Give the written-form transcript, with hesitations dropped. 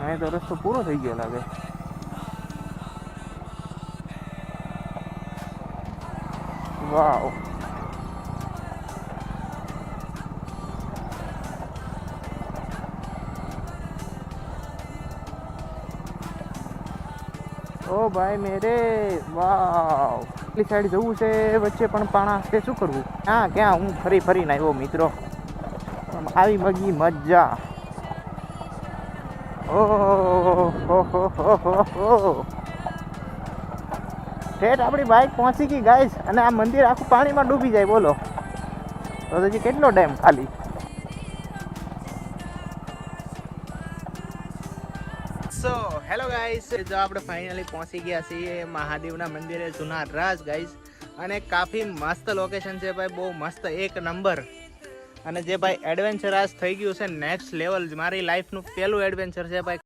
અહીં તો રસ્તો પૂરો થઈ ગયો લાગે. વાવ. ઓ ભાઈ મેરે વાવ. એટલી સાઈડ જવું છે, વચ્ચે પણ પાણા છે, શું કરવું? હા ક્યાં હું ફરીને આવ્યો મિત્રો. આવી મગી મજા. ઓહો ઠેઠ આપણી બાઇક પહોંચી ગઈ ગાઈસ, અને આ મંદિર આખું પાણીમાં ડૂબી જાય. બોલો તો હજી કેટલો ટાઈમ ખાલી. સો હેલો ગાઈસ, જો આપણે ફાઇનલી પહોંચી ગયા છીએ મહાદેવના મંદિરે જુના રાજ ગાઈસ, અને કાફી મસ્ત લોકેશન છે ભાઈ, બહુ મસ્ત એક નંબર. અને જે ભાઈ એડવેન્ચર આજ થઈ ગયું છે નેક્સ્ટ લેવલ, મારી લાઈફનું પહેલું એડવેન્ચર છે ભાઈ.